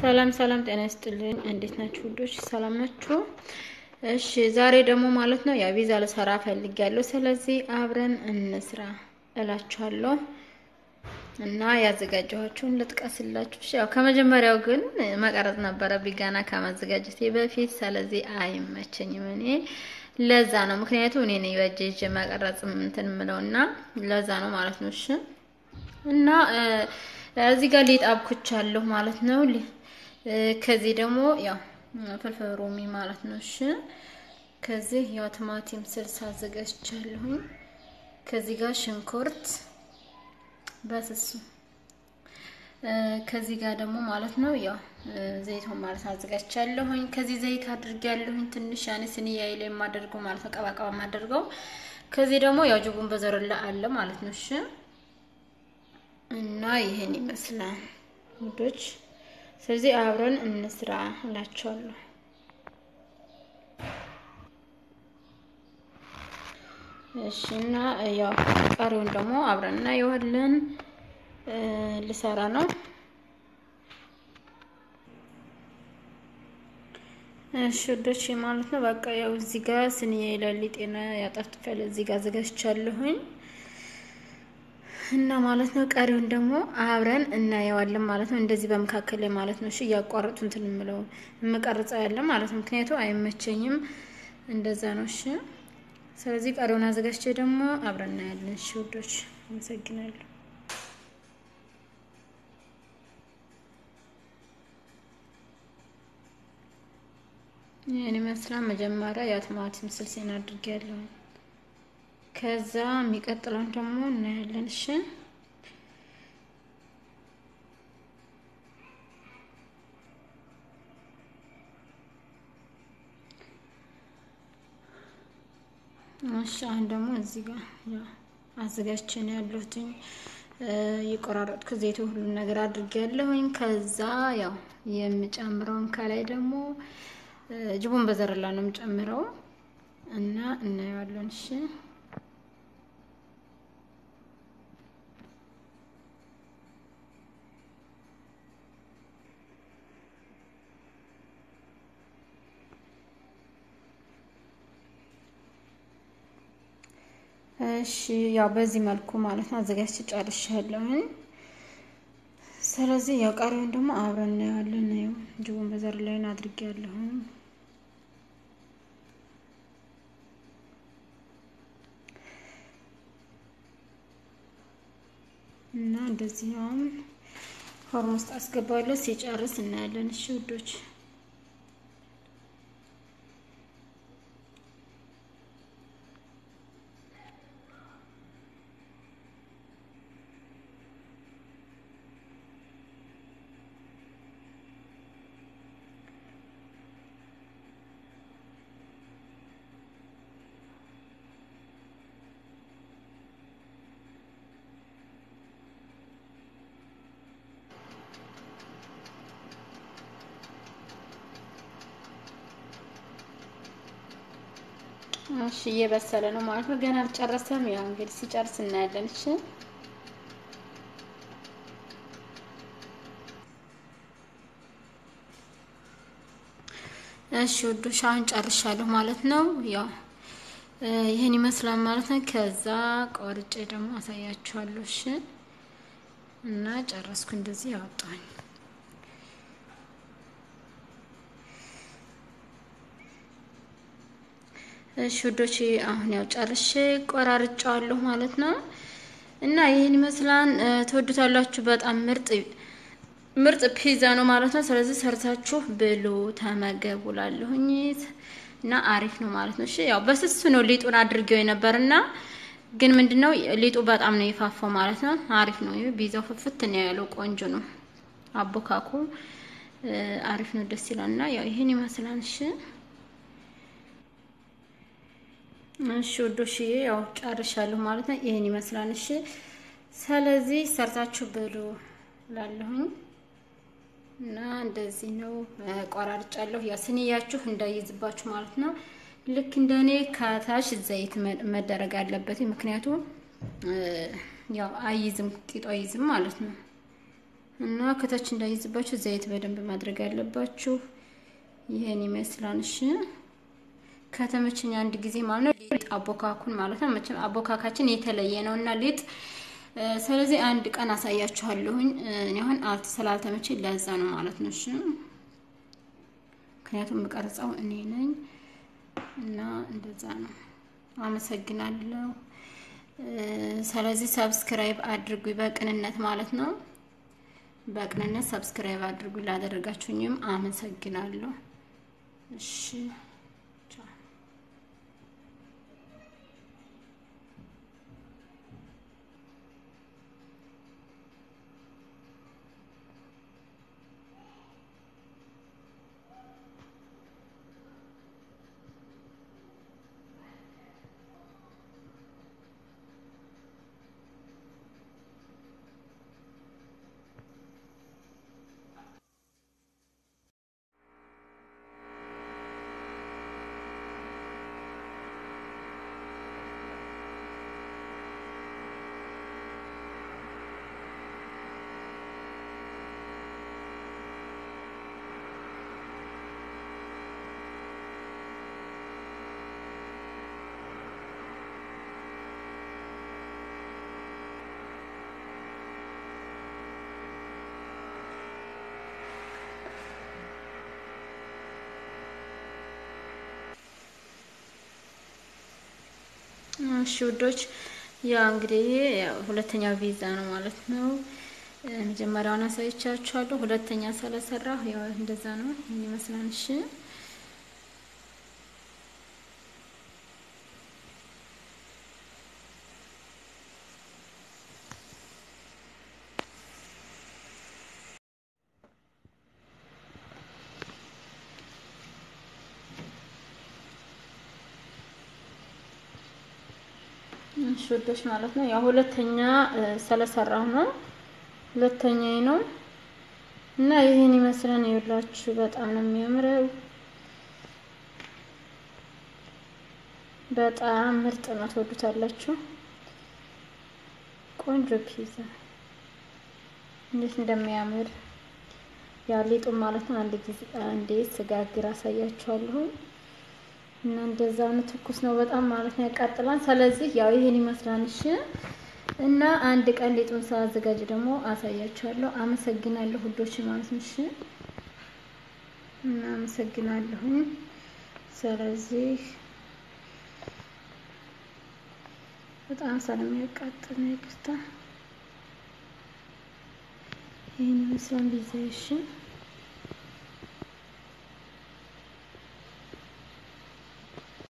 ሰላም ሰላም ጤና ይስጥልኝ እንዴት ናችሁ ውዶች ሰላም ናችሁ እሺ ዛሬ ደግሞ ማለት ነው ያ ቪዛ ለሰራ ፈልጊያለሁ ስለዚህ አብረን እንስራ እላችኋለሁ እና ያዘጋጀኋችሁን ልጥቀስላችሁ ያው ከመጀመሪያው ግን መቀረጽ ነበረብኝ ገና ከማዘጋጀቴ በፊት ስለዚህ አይመቸኝም እኔ ለዛ ነው ምክንያቱም እኔ ነኝ በእጄ መቀረጽ እንትን ምለውና ለዛ ነው ማለት ነው እሺ እና እዚህ ጋር ሊጣብኩቻለሁ ማለት ነው ከዚህ ደግሞ ያው ፍልፍል ሮሚ ማለት ነው እሺ ከዚህ ያው ቲማቲም ስልስ አዘጋጅቻለሁ ከዚህ ጋር ሽንኩርት በስሱ ከዚህ ጋር ደግሞ ማለት ነው ያው ዘይቱን ማለት አዘጋጅቻለሁ ከዚህ ዘይት አድርጌያለሁ ትንሽ ያኔ ስንያይ ላይ ማደርገው ማለት ተቀባቀባ ማደርገው ከዚህ ደግሞ ያው ጅቡን በዘረላ አለ ማለት ነው እሺ እና ይሄን ይመስላል ውዶች ስለዚህ አብረን እንስራ እላችኋለሁ እሺ እና ያው ቀሪውን ደግሞ አብረን እናየዋለን ልሰራ ነው እሺ ውዶች ማለት ነው በቃ ያው እዚህ ጋር ስንዬ ለሊጤና ያጣፍጣል እዚህ ጋር አዘጋጅቻለሁኝ እና ማለት ነው ቀሪውን ደግሞ አብረን እናየዋለን ማለት ነው እንደዚህ በመካከለ ላይ ማለት ነው እሺ ያቋርጡ እንትን ምለው መቀርጻ ያለ ማለት ነው ምክንያቱም አይመቸኝም እንደዛ ነው እሺ ስለዚህ ቀሪውን አዘጋጅቼ ደግሞ አብረን እናያለን እሺ ውዶች አመሰግናለሁ የኔ መስላ መጀመሪያ ያትማቲም ስልሴን አድርጌያለሁ ከዛ የሚቀጥለው ደግሞ እናያለን እሺ አሁን ደግሞ እዚህ ጋር ያው አዘጋጅቼ ነው ያለሁት ይቆራረጥኩ ዘይቱ ሁሉ ነገር አድርጌያለሁኝ ከዛ ያው የምጨምረውን ከላይ ደግሞ ጅቡን በዘረላ ነው የምጨምረው እና እናየዋለን እሺ እሺ ያው በዚህ መልኩ ማለት ነው አዘጋጅቼ ጨርሻለሁ ስለዚህ ያው ቀሪውን ደግሞ አብረን እናያለን ነው ጅቡን በዘረላ ላይ አድርጌያለሁ እና እንደዚህ ነው ፎርም ውስጥ አስገባለሁ ሲጨርስ እናያለን እሺ ውዶች እሺ እየበሰለ ነው ማለት ነው ገና አልጨረሰም ያው እንግዲህ ሲጨርስ እናያለን እሺ እሺ ውዶች አሁን ጨርሻለሁ ማለት ነው ያው ይሄን ይመስላል ማለት ነው ከዛ ቆርጬ ደግሞ አሳያችኋለሁ እሺ እና ጨረስኩ እንደዚህ ያወጣኝ እሺ ውዶች አሁን ያው ጨርሼ ቆራርጫለሁ ማለት ነው እና ይሄን ይመስላል ተወዱታላችሁ በጣም ምርጥ ፒዛ ነው ማለት ነው ስለዚህ ሰርታችሁ ብሉ ተመገቡላለሁኝ እና አሪፍ ነው ማለት ነው እሺ ያው በስሱ ነው ሊጡን አድርጌው የነበርና ግን ምንድነው ሊጡ በጣም ነው የፋፋው ማለት ነው አሪፍ ነው ቢዛው ፍፍት ነው ያለው ቆንጆ ነው አቦካኩ አሪፍ ነው ደስ ይላልና ያው ይሄን ይመስላል እሺ ውዶች ያው ጨርሻለሁ ማለት ነው ይሄን ይመስላል እሺ ስለዚህ ሰርታችሁ ብሉ ላለሁኝ እና እንደዚህ ነው ቆራርጫለሁ ያ ስንያችሁ እንዳይዝባችሁ ማለት ነው ልክ እንደኔ ከታች ዘይት መደረግ አለበት ምክንያቱም ያው አይዝም ቂጦ አይዝም ማለት ነው እና ከታች እንዳይዝባችሁ ዘይት በደንብ ማድረግ አለባችሁ። ይሄን ይመስላል። እሺ ከተመቸኝ አንድ ጊዜ ማለት ነው ሊጥ አቦካኩን ማለት ነው። መቼም አቦካካችን የተለየ ነውና ሊጥ ስለዚህ አንድ ቀን አሳያችኋለሁኝ። እኔ አሁን ስላልተመቸኝ ለዛ ነው ማለት ነው። እሺ ምክንያቱም የምቀርጸው እኔ ነኝ እና እንደዛ ነው። አመሰግናለሁ። ስለዚህ ሰብስክራይብ አድርጉ በቅንነት ማለት ነው። በቅንነት ሰብስክራይብ አድርጉ። ላደረጋችሁኝም አመሰግናለሁ። እሺ ውዶች ያ እንግዲህ ሁለተኛው ቪዛ ነው ማለት ነው። መጀመሪያውን አሳይቻችኋለሁ። ሁለተኛ ስለሰራሁ ያው እንደዛ ነው ይመስላል። እሺ ውዶች ማለት ነው። ያው ሁለተኛ ስለሰራሁ ነው ሁለተኛዬ ነው እና ይሄን ይመስላል። ይኸውላችሁ በጣም ነው የሚያምረው። በጣም ምርጥ ነው። ትወዱታላችሁ። ቆንጆ ፒዛ እንዴት እንደሚያምር ያው ሊጡ ማለት ነው። አንዴ ስጋግር አሳያችኋለሁ። እና እንደዛ ነው። ትኩስ ነው በጣም ማለት ነው። ያቃጥላል። ስለዚህ ያው ይሄን ይመስላል። እሺ እና አንድ ቀን ሊጡን ሳዘጋጅ ደግሞ አሳያችኋለሁ። አመሰግናለሁ ውዶች ማለት ነው። እሺ እና አመሰግናለሁ። ስለዚህ በጣም ስለሚያቃጥል ነው። ይቅርታ። ይሄን ይመስላል ቢዛይሽ